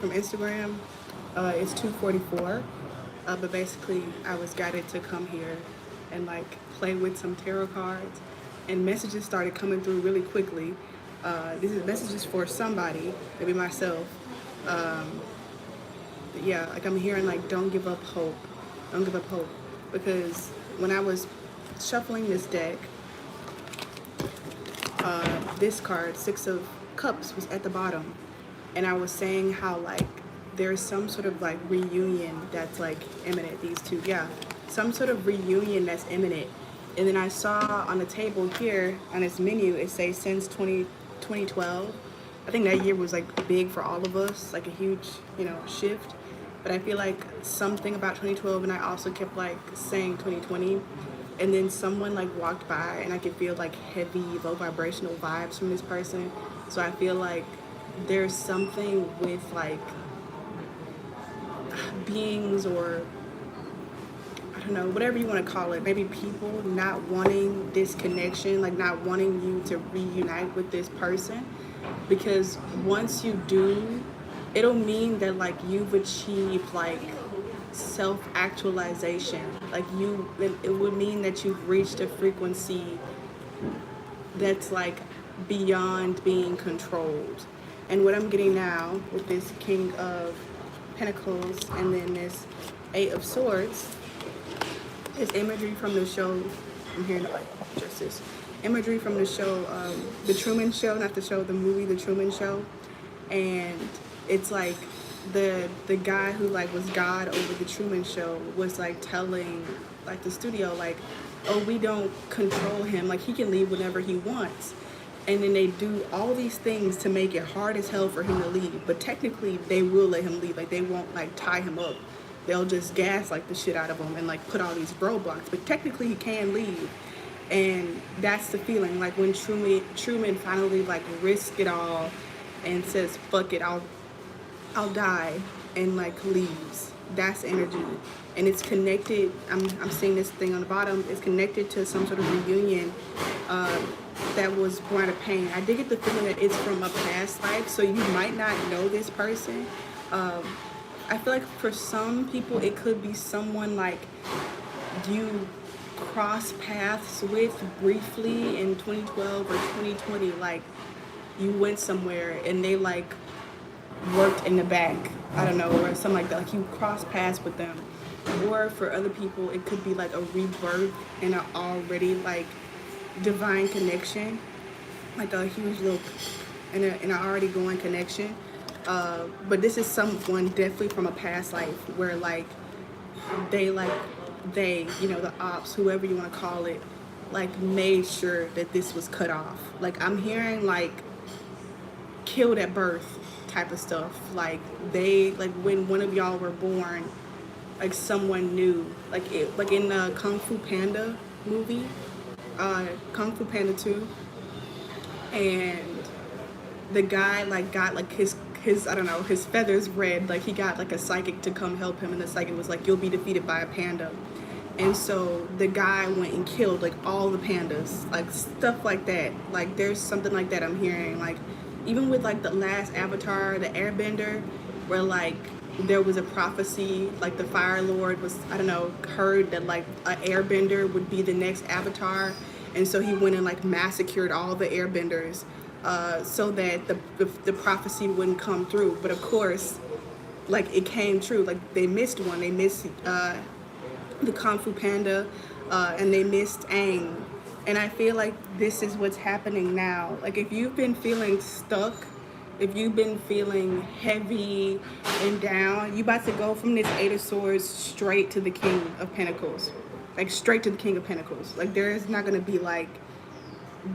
from Instagram. It's 2:44, but basically I was guided to come here and like play with some tarot cards, and messages started coming through really quickly. This is messages for somebody, maybe myself. Um, yeah, like I'm hearing like don't give up hope, don't give up hope, because when I was shuffling this deck, this card, Six of Cups, was at the bottom, and I was saying how like there's some sort of like reunion that's like imminent. These two, yeah, some sort of reunion that's imminent. And then I saw on the table here on this menu it says since 2012. I think that year was like big for all of us, like a huge, shift. But I feel like something about 2012, and I also kept like saying 2020, and then someone like walked by and I could feel like heavy low vibrational vibes from this person. So I feel like there's something with like beings, or I don't know, whatever you want to call it, maybe people not wanting this connection, like not wanting you to reunite with this person, because once you do, it'll mean that like you've achieved like self-actualization. Like it would mean that you've reached a frequency that's like beyond being controlled. And what I'm getting now with this King of Pentacles and then this Eight of Swords is imagery from the show. I'm hearing like just this imagery from the show, The Truman Show, not the show, the movie, The Truman Show. And it's like the guy who like was God over the Truman Show was like telling like the studio like, oh, we don't control him, like he can leave whenever he wants. And then they do all these things to make it hard as hell for him to leave, but technically they will let him leave. Like they won't like tie him up, they'll just gas like the shit out of him and like put all these roadblocks, but technically he can leave. And that's the feeling like when Truman finally like risked it all and says fuck it, I'll die, and like leaves. That's energy, and it's connected. I'm seeing this thing on the bottom. It's connected to some sort of reunion that was born out of pain. I did get the feeling that it's from a past life, so you might not know this person. I feel like for some people it could be someone like you cross paths with briefly in 2012 or 2020. Like you went somewhere and they like worked in the back, I don't know, or something like that. Like you cross paths with them. Or for other people, it could be like a rebirth in an already like divine connection, like a huge little in an already going connection. But this is someone definitely from a past life where like they, the ops, whoever you want to call it, like made sure that this was cut off. Like I'm hearing like killed at birth type of stuff. Like they, like when one of y'all were born, like someone knew, like it, like in the Kung Fu Panda movie, Kung Fu Panda 2, and the guy like got like his I don't know, his feathers red. Like he got like a psychic to come help him, and the psychic was like, you'll be defeated by a panda. And so the guy went and killed like all the pandas, like stuff like that. Like there's something like that I'm hearing. Like even with like the last Avatar, the Airbender, where like there was a prophecy, like the Fire Lord was, I don't know, heard that like an Airbender would be the next Avatar, and so he went and like massacred all the Airbenders, so that the prophecy wouldn't come through. But of course, like it came true. Like they missed one. They missed the Kung Fu Panda, and they missed Aang. And I feel like this is what's happening now. Like if you've been feeling stuck, if you've been feeling heavy and down, you about to go from this Eight of Swords straight to the King of Pentacles. Like straight to the King of Pentacles. Like there is not gonna be like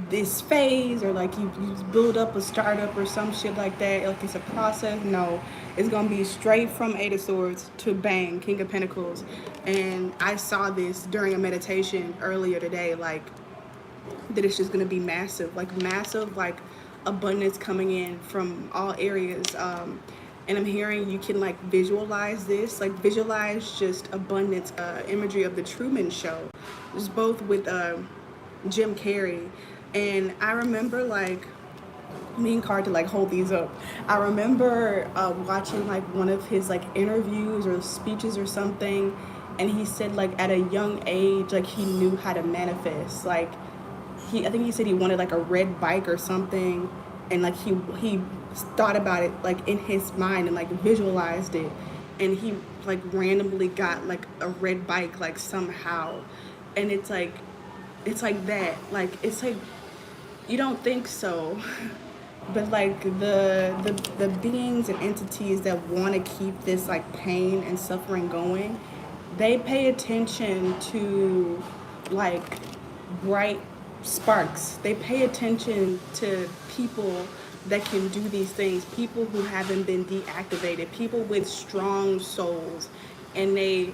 this phase, or like you build up a startup or some shit like that, like it's a process. No, it's gonna be straight from Eight of Swords to bang, King of Pentacles. And I saw this during a meditation earlier today, like that it's just gonna be massive, like abundance coming in from all areas. And I'm hearing you can like visualize this, like visualize just abundance, imagery of the Truman Show. It's both with Jim Carrey. And I remember like mean card to like hold these up. I remember watching like one of his like interviews or speeches or something, and he said like at a young age like he knew how to manifest. Like I think he said he wanted like a red bike or something, and like he thought about it like in his mind and like visualized it, and he like randomly got like a red bike like somehow, and it's like that, like it's like you don't think so. But like the beings and entities that want to keep this like pain and suffering going, they pay attention to like bright sparks. They pay attention to people that can do these things, people who haven't been deactivated, people with strong souls, and they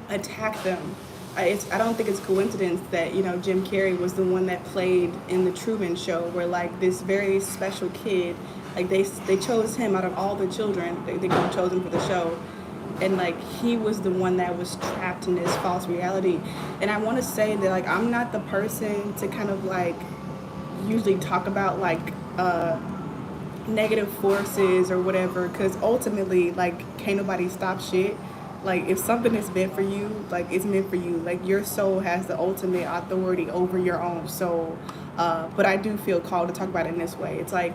attack them. I don't think it's coincidence that Jim Carrey was the one that played in the Truman Show, where like this very special kid, like they chose him out of all the children. They could have chosen for the show, and like he was the one that was trapped in this false reality. And I want to say that like I'm not the person to kind of like usually talk about like negative forces or whatever, because ultimately like can't nobody stop shit. Like if something is meant for you, like it's meant for you. Like your soul has the ultimate authority over your own soul. But I do feel called to talk about it in this way. It's like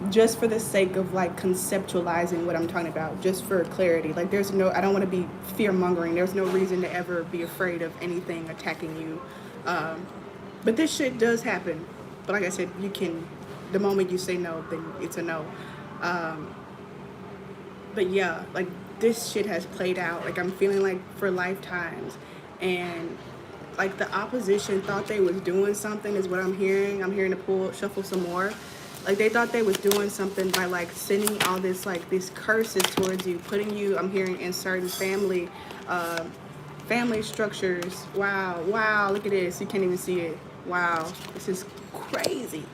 just for the sake of like conceptualizing what I'm talking about, just for clarity. Like I don't want to be fear mongering. There's no reason to ever be afraid of anything attacking you. But this shit does happen. But like I said, the moment you say no, then it's a no. But yeah, like this shit has played out. Like I'm feeling like for lifetimes, and like the opposition thought they was doing something is what I'm hearing. I'm hearing to shuffle some more. Like they thought they was doing something by like sending all this like these curses towards you, putting you. I'm hearing in certain family structures. Wow, look at this. You can't even see it. Wow, this is crazy.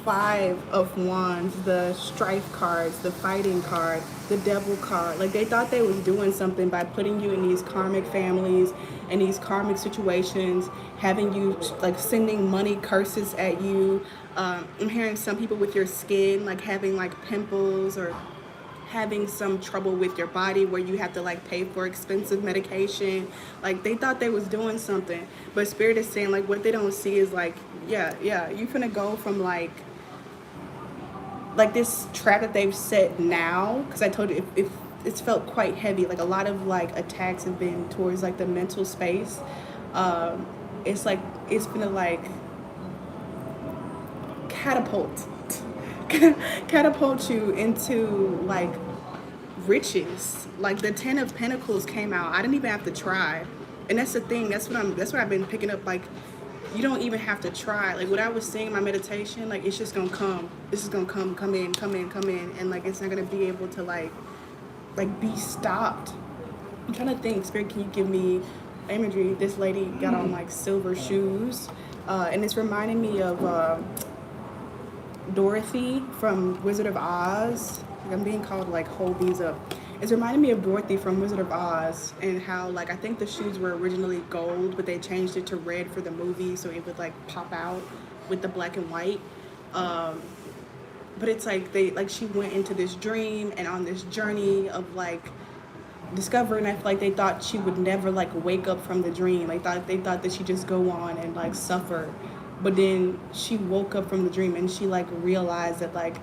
5 of Wands, the strife cards, the fighting card, the devil card. Like they thought they was doing something by putting you in these karmic families and these karmic situations, having you like sending money curses at you. I'm hearing some people with your skin like having like pimples or having some trouble with your body where you have to like pay for expensive medication. Like they thought they was doing something, but spirit is saying like what they don't see is like yeah you finna go from like this trap that they've set now, because I told you if it's felt quite heavy. Like a lot of like attacks have been towards like the mental space. It's like it's gonna like catapult catapult you into like riches. Like the 10 of Pentacles came out. I didn't even have to try, and that's the thing. That's what I've been picking up. Like you don't even have to try. Like what I was saying in my meditation, like it's just gonna come. This is gonna come in, and like it's not gonna be able to like be stopped. I'm trying to think. Spirit, can you give me imagery? This lady got on like silver shoes, and it's reminding me of Dorothy from Wizard of Oz. Like I'm being called to like hold these up. It's reminding me of Dorothy from Wizard of Oz, and how like I think the shoes were originally gold, but they changed it to red for the movie so it would like pop out with the black and white. But it's like she went into this dream and on this journey of like discovering. I feel like they thought she would never like wake up from the dream. They thought that she'd just go on and like suffer. But then she woke up from the dream and she like realized that like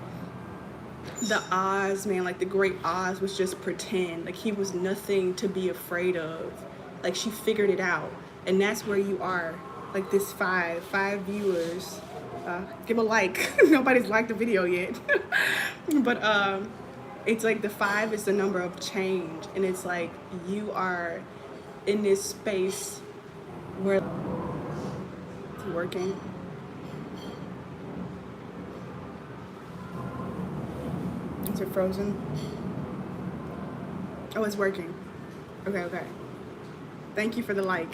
the Oz man, like the great Oz, was just pretend. Like he was nothing to be afraid of. Like she figured it out, and that's where you are. Like this five viewers. Give a like. Nobody's liked the video yet, but it's like the 5 is the number of change, and it's like you are in this space where it's working. Is it frozen? Oh, it's working. Okay. Thank you for the like.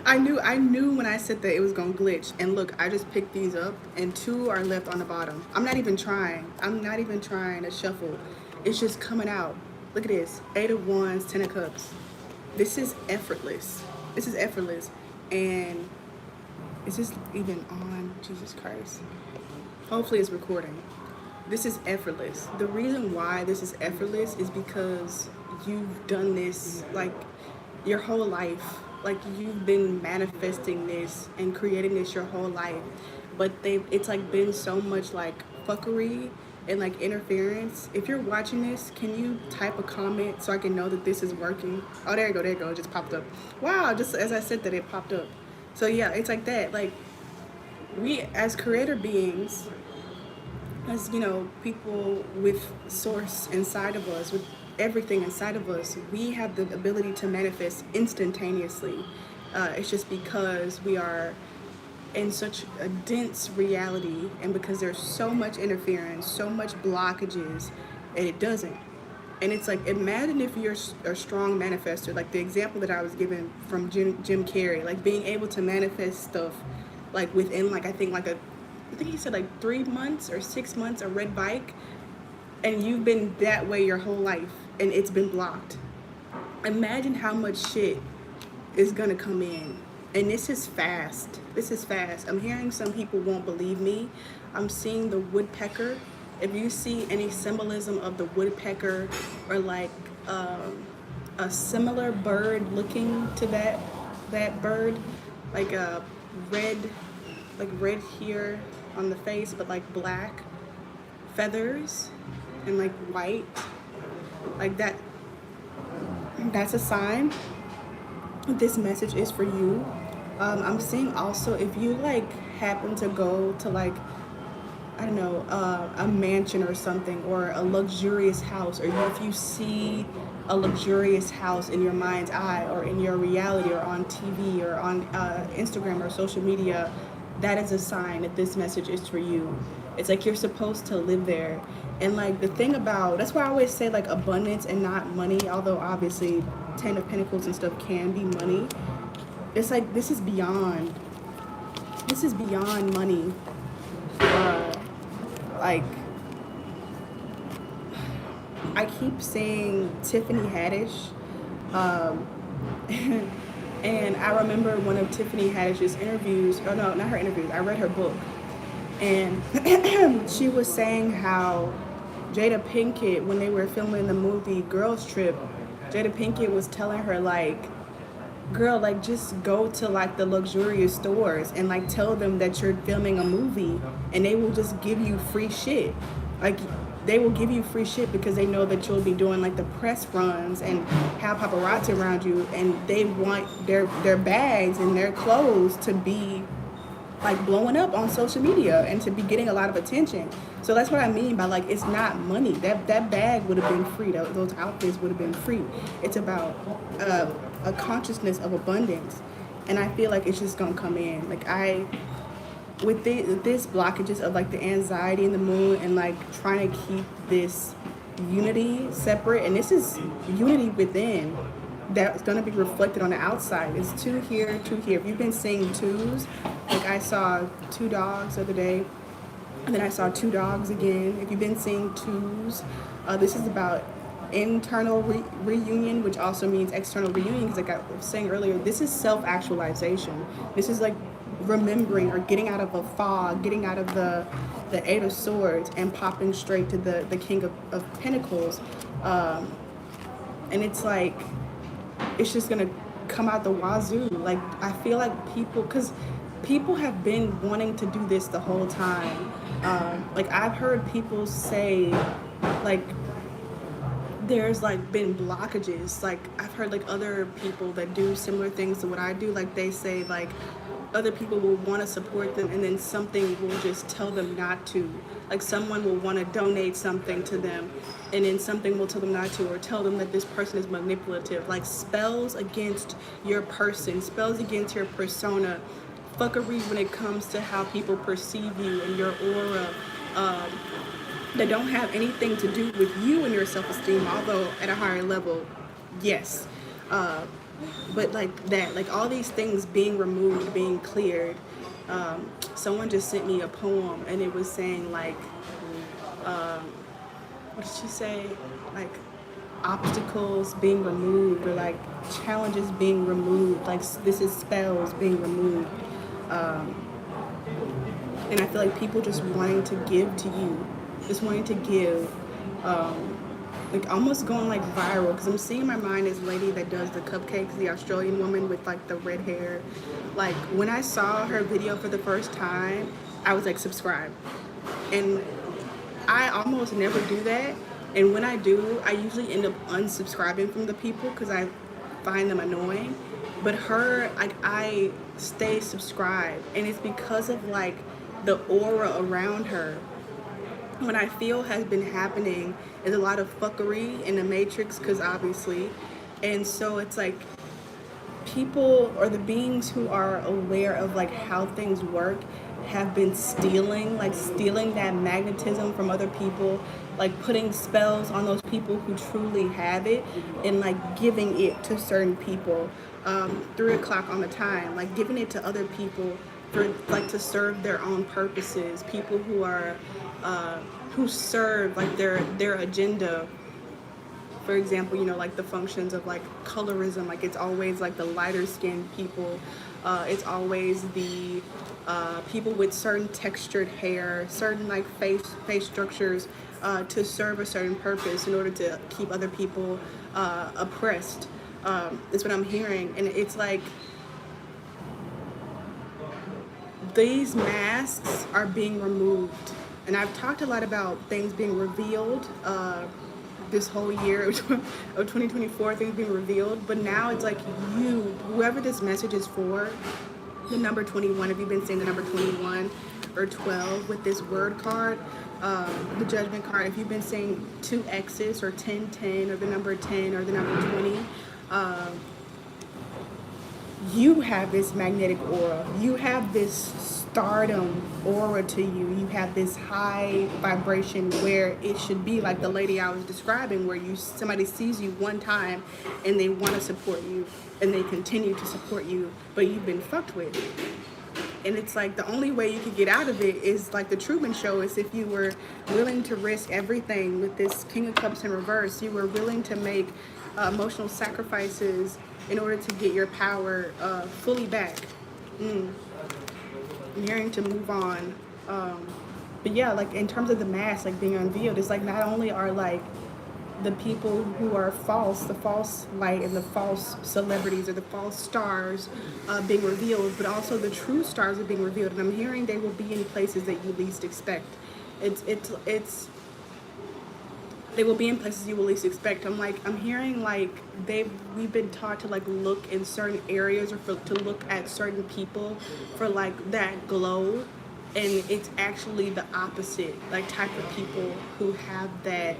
I knew when I said that it was gonna glitch. And look, I just picked these up and 2 are left on the bottom. I'm not even trying to shuffle. It's just coming out. Look at this. 8 of Wands, 10 of Cups. This is effortless. And is this even on? Jesus Christ. Hopefully it's recording. This is effortless. The reason why this is effortless is because you've done this like your whole life. Like you've been manifesting this and creating this your whole life. But it's like been so much like fuckery and like interference. If you're watching this, can you type a comment so I can know that this is working? Oh, there you go, there you go. It just popped up. Wow, just as I said that, it popped up. So yeah, it's like that. Like we as creator beings, as people with source inside of us, with everything inside of us, we have the ability to manifest instantaneously. It's just because we are in such a dense reality, and because there's so much interference, so much blockages, and it doesn't. And it's like, imagine if you're a strong manifester, like the example that I was given from Jim Carrey, like being able to manifest stuff like within like I think he said like 3 months or 6 months, a red bike, and you've been that way your whole life and it's been blocked. Imagine how much shit is gonna come in. And this is fast. This is fast. I'm hearing some people won't believe me. I'm seeing the woodpecker. If you see any symbolism of the woodpecker or like a similar bird looking to that bird, like a red here on the face, but like black feathers and like white, like that's a sign this message is for you. I'm seeing also, if you like happen to go to like, I don't know, a mansion or something, or a luxurious house, or if you see a luxurious house in your mind's eye or in your reality or on TV or on Instagram or social media, that is a sign that this message is for you. It's like you're supposed to live there. And like the thing about, that's why I always say like abundance and not money, although obviously 10 of Pentacles and stuff can be money. It's like this is beyond money. Like I keep saying Tiffany Haddish, and I remember one of Tiffany Haddish's interviews. Oh no, not her interviews. I read her book, and she was saying how Jada Pinkett, when they were filming the movie Girls Trip, Jada Pinkett was telling her like, girl, like just go to like the luxurious stores and like tell them that you're filming a movie, and they will just give you free shit. Like they will give you free shit because they know that you'll be doing like the press runs and have paparazzi around you, and they want their bags and their clothes to be like blowing up on social media and to be getting a lot of attention. So that's what I mean by like, it's not money. That bag would have been free. Those outfits would have been free. It's about a consciousness of abundance, and I feel like it's just gonna come in. Like with this blockages of like the anxiety in the moon and like trying to keep this unity separate, and this is unity within that's going to be reflected on the outside. It's two here, two here. If you've been seeing twos, like I saw 2 dogs the other day, and then I saw 2 dogs again. If you've been seeing twos, this is about internal reunion, which also means external reunion, because like I was saying earlier, this is self-actualization. This is like remembering or getting out of a fog, getting out of the 8 of Swords and popping straight to the King of Pentacles. And it's like, it's just gonna come out the wazoo. Like I feel like because people have been wanting to do this the whole time. Like I've heard people say like there's like been blockages. Like I've heard like other people that do similar things to what I do, like they say like other people will want to support them and then something will just tell them not to. Like someone will want to donate something to them and then something will tell them not to, or tell them that this person is manipulative. Like spells against your person, spells against your persona, fuckery when it comes to how people perceive you and your aura, that don't have anything to do with you and your self-esteem, although at a higher level, yes. But like that, like all these things being removed, being cleared. Someone just sent me a poem and it was saying like, what did she say? Like obstacles being removed, or like challenges being removed. Like this is spells being removed. And I feel like people just wanting to give to you, just wanting to give, like almost going like viral. Because I'm seeing in my mind this lady that does the cupcakes, the Australian woman with like the red hair. Like when I saw her video for the first time, I was like subscribe, and I almost never do that. And when I do, I usually end up unsubscribing from the people because I find them annoying. But her, like, I stay subscribed, and it's because of like the aura around her. What I feel has been happening is a lot of fuckery in the Matrix, because obviously, and so it's like people or the beings who are aware of like how things work have been stealing that magnetism from other people, like putting spells on those people who truly have it, and like giving it to certain people, 3 o'clock on the time, like giving it to other people for like to serve their own purposes, people who are who serve like their agenda. For example, you know, like the functions of like colorism, like it's always like the lighter skinned people, it's always the people with certain textured hair, certain like face structures, to serve a certain purpose in order to keep other people oppressed. Is what I'm hearing, and it's like these masks are being removed. And I've talked a lot about things being revealed this whole year of 2024, things being revealed. But now it's like you, whoever this message is for, the number 21, if you've been seeing the number 21 or 12 with this word card, the judgment card, if you've been seeing 2X's or 1010 or the number 10 or the number 20, you have this magnetic aura. You have this stardom aura to you. You have this high vibration where it should be like the lady I was describing, where somebody sees you one time and they want to support you and they continue to support you, but you've been fucked with. And it's like the only way you could get out of it is like the Truman Show, is if you were willing to risk everything with this King of Cups in reverse. You were willing to make emotional sacrifices in order to get your power fully back. I'm hearing to move on. But yeah, like in terms of the mask, like being unveiled, it's like not only are like the people who are false, the false light and the false celebrities or the false stars being revealed, but also the true stars are being revealed. And I'm hearing they will be in places that you least expect. They will be in places you will least expect. I'm hearing like we've been taught to like look in certain areas or to look at certain people for like that glow, and it's actually the opposite, like type of people who have that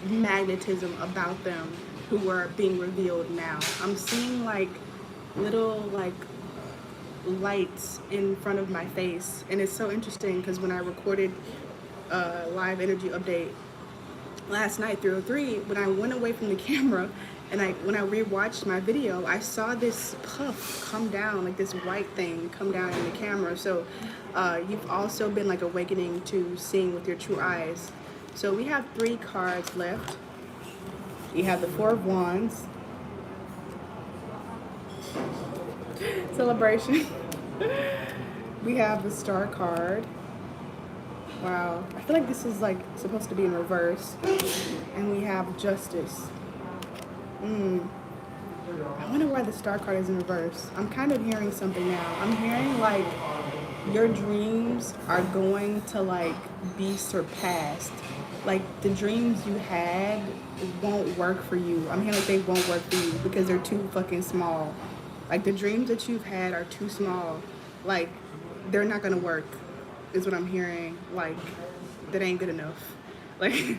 magnetism about them who are being revealed now. I'm seeing like little like lights in front of my face, and it's so interesting because when I recorded live energy update last night, 303, when I went away from the camera and when I rewatched my video, I saw this puff come down, like this white thing come down in the camera. So you've also been like awakening to seeing with your true eyes. So we have 3 cards left. You have the 4 of Wands, celebration. We have the Star card. Wow, I feel like this is like supposed to be in reverse. And we have Justice. I wonder why the Star card is in reverse. I'm kind of hearing something now. I'm hearing like your dreams are going to like be surpassed. Like the dreams you had won't work for you. I'm hearing like they won't work for you because they're too fucking small. Like the dreams that you've had are too small. Like they're not gonna work, is what I'm hearing. Like that ain't good enough. Like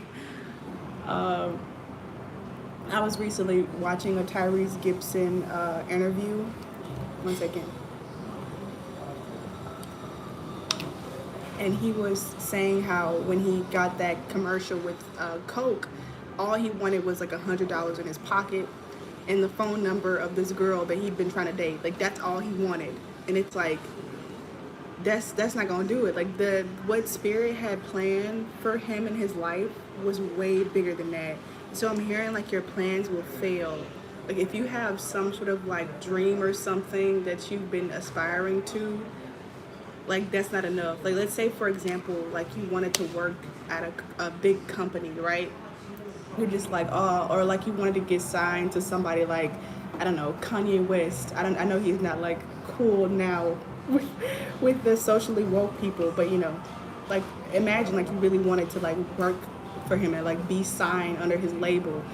I was recently watching a Tyrese Gibson interview. One second. And he was saying how when he got that commercial with Coke, all he wanted was like $100 in his pocket and the phone number of this girl that he'd been trying to date. Like that's all he wanted. And it's like that's not gonna do it. Like what Spirit had planned for him in his life was way bigger than that. So I'm hearing like your plans will fail. Like if you have some sort of like dream or something that you've been aspiring to, like that's not enough. Like let's say for example, like you wanted to work at a big company, right? You're just like, oh, or like you wanted to get signed to somebody like, I don't know, Kanye West. I know he's not like cool now with, with the socially woke people, but you know, like imagine like you really wanted to like work for him and like be signed under his label,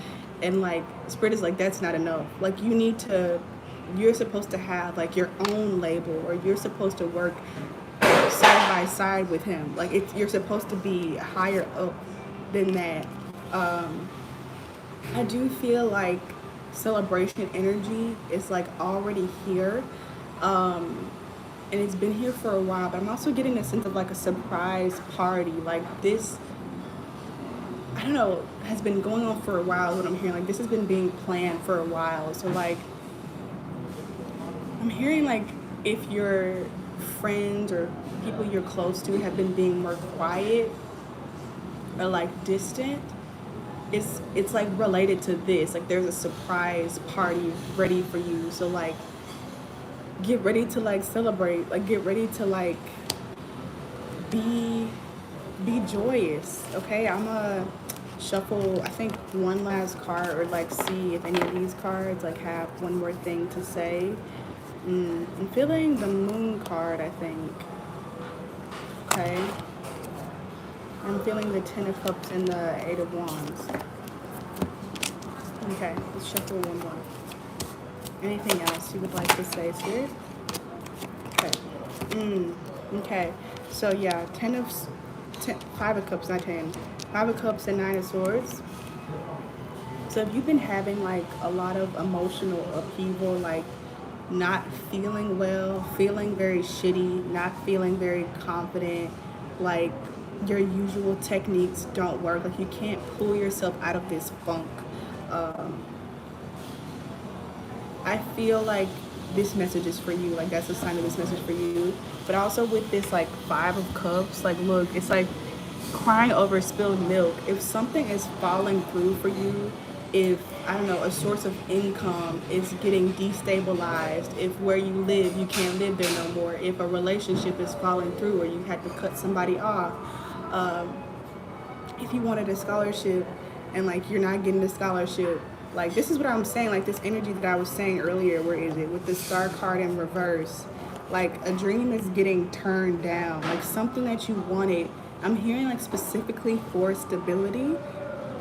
and like Spirit is like that's not enough. Like you need to, you're supposed to have like your own label, or you're supposed to work side by side with him. Like it's, you're supposed to be higher up than that. Um, I do feel like celebration energy is like already here. Um, and it's been here for a while, but I'm also getting a sense of like a surprise party. Like this, I don't know, has been going on for a while. What I'm hearing, like this has been being planned for a while. So like I'm hearing like if your friends or people you're close to have been being more quiet or like distant, it's like related to this. Like there's a surprise party ready for you. So like get ready to like celebrate. Like get ready to like be be joyous. Okay, I'm a shuffle I think one last card, or like see if any of these cards like have one more thing to say. I'm feeling the moon card, I think. Okay. I'm feeling the Ten of Cups and the Eight of Wands. Okay, let's shuffle one more. Anything else you would like to say, Spirit? Okay. Okay. So yeah, Five of Cups, not 10. Five of Cups and Nine of Swords. So if you've been having like a lot of emotional upheaval, like not feeling well, feeling very shitty, not feeling very confident, like your usual techniques don't work, like you can't pull yourself out of this funk. Um, I feel like this message is for you. Like that's a sign of this message for you. But also with this like Five of Cups, like look, it's like crying over spilled milk. If something is falling through for you, if I don't know, a source of income is getting destabilized, if where you live you can't live there no more, if a relationship is falling through or you had to cut somebody off, um, if you wanted a scholarship and like you're not getting the scholarship, like this is what I'm saying, like this energy that I was saying earlier, where is it with the Star card in reverse, like a dream is getting turned down, like something that you wanted, I'm hearing like specifically for stability,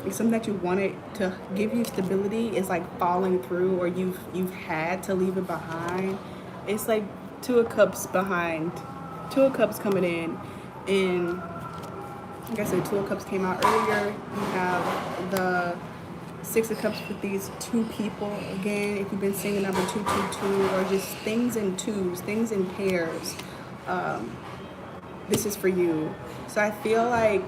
like something that you wanted to give you stability is like falling through, or you've had to leave it behind. It's like Two of Cups behind, Two of Cups coming in, and like I said, Two of Cups came out earlier. You have the Six of Cups with these two people. Again, if you've been seeing the number 222, or just things in twos, things in pairs, this is for you. So I feel like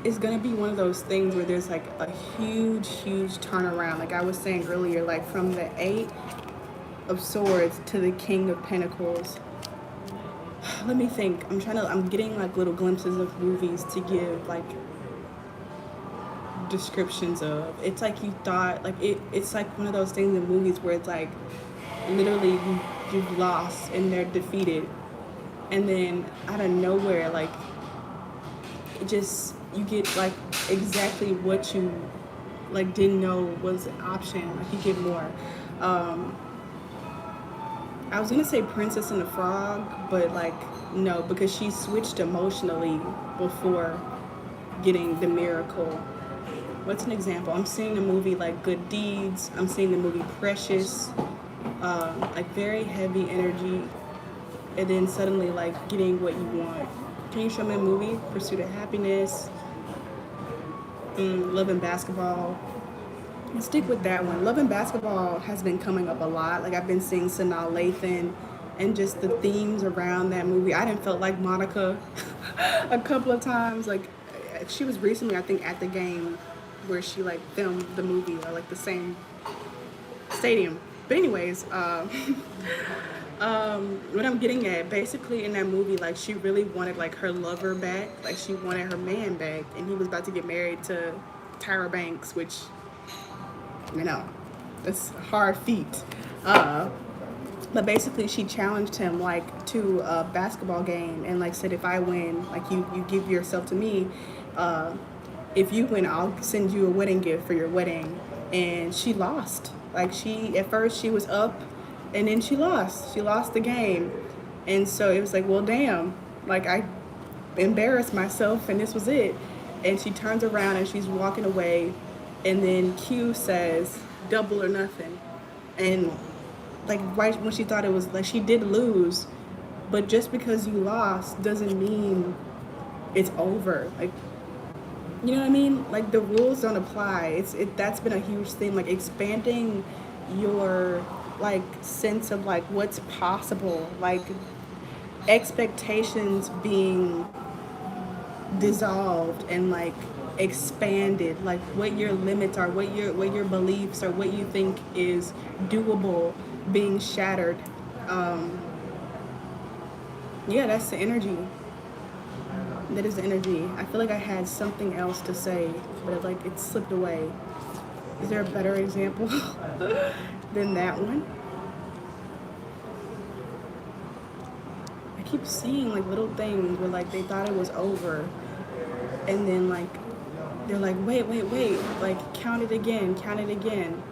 it's gonna be one of those things where there's like a huge, huge turnaround. Like I was saying earlier, like from the Eight of Swords to the King of Pentacles. Let me think. I'm getting like little glimpses of movies to give like descriptions of. It's like you thought, like it's like one of those things in movies where it's like literally you've lost and they're defeated, and then out of nowhere, like it just, you get like exactly what you like didn't know was an option. Like you get more. I was gonna say Princess and the Frog, but like no, because she switched emotionally before getting the miracle. What's an example? I'm seeing the movie like Good Deeds. I'm seeing the movie Precious. Like very heavy energy, and then suddenly like getting what you want. Can you show me a movie? Pursuit of Happiness. Love and Basketball. And stick with that one. Love and Basketball has been coming up a lot. Like I've been seeing Sanaa Lathan and just the themes around that movie. I didn't felt like Monica a couple of times. Like she was recently, I think, at the game where she like filmed the movie, or like the same stadium. But anyways, what I'm getting at, basically in that movie, like she really wanted like her lover back, like she wanted her man back, and he was about to get married to Tyra Banks, which, you know, that's a hard feat. But basically, she challenged him like to a basketball game, and like said, if I win, like you give yourself to me. Uh, if you win, I'll send you a wedding gift for your wedding. And she lost. Like she at first she was up, and then she lost. She lost the game, and so it was like, well, damn. Like I embarrassed myself, and this was it. And she turns around and she's walking away, and then Q says, "Double or nothing," and like right when she thought it was like she did lose, but just because you lost doesn't mean it's over. Like you know what I mean? Like the rules don't apply. That's been a huge thing. Like expanding your like sense of like what's possible. Like expectations being dissolved and like expanded, like what your limits are, what your beliefs or what you think is doable being shattered. um yeah, that's the energy. That is the energy. I feel like I had something else to say, but it slipped away. Is there a better example than that one? I keep seeing like little things where like they thought it was over, and then like they're like, wait, like count it again, count it again.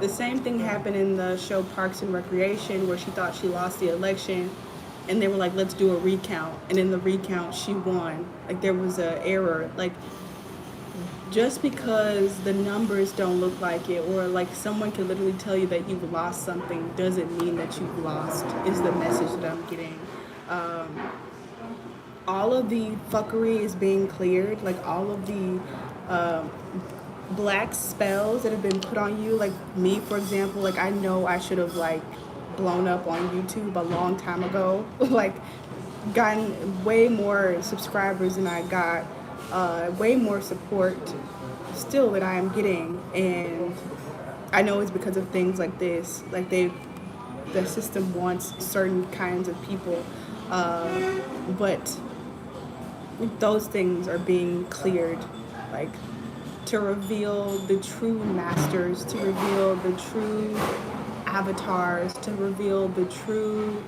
The same thing happened in the show Parks and Recreation, where she thought she lost the election, and they were like, let's do a recount, and in the recount she won. Like there was an error. Like just because the numbers don't look like it, or like someone can literally tell you that you've lost something, doesn't mean that you've lost, is the message that I'm getting. All of the fuckery is being cleared. Like all of the black spells that have been put on you, like me for example, like I know I should have like blown up on YouTube a long time ago, like gotten way more subscribers than I got, way more support still that I am getting. And I know it's because of things like this. Like the system wants certain kinds of people, but those things are being cleared, like to reveal the true masters, to reveal the true avatars, to reveal the true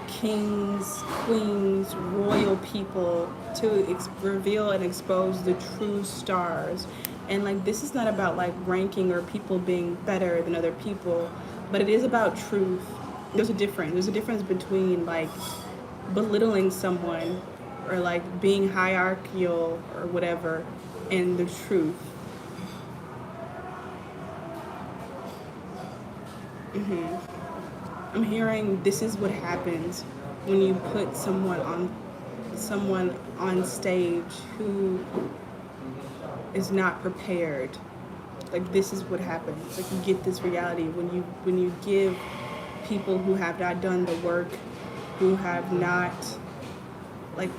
kings, queens, royal people, to reveal and expose the true stars. And like this is not about like ranking or people being better than other people, but it is about truth. There's a difference. There's a difference between like belittling someone or like being hierarchical or whatever, and the truth. I'm hearing this is what happens when you put someone on stage who is not prepared. Like this is what happens. Like you get this reality when you give people who have not done the work, who have not like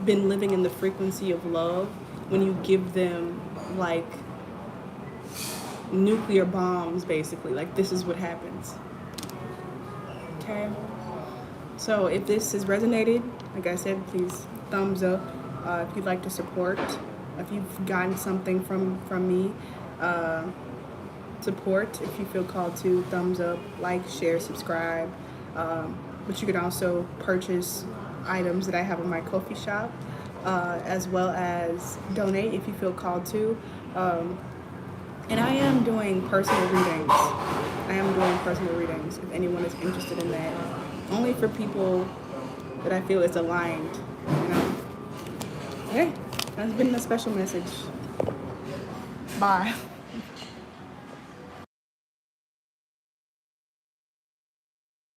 been living in the frequency of love, when you give them like nuclear bombs basically, like this is what happens. Okay, so if this has resonated, like I said, please thumbs up. If you'd like to support, if you've gotten something from me, support. If you feel called to, thumbs up, like, share, subscribe. But you can also purchase items that I have in my Ko-fi shop, as well as donate if you feel called to. And I am doing personal readings. If anyone is interested in that. Only for people that I feel is aligned, you know? Okay, that's been a special message. Bye.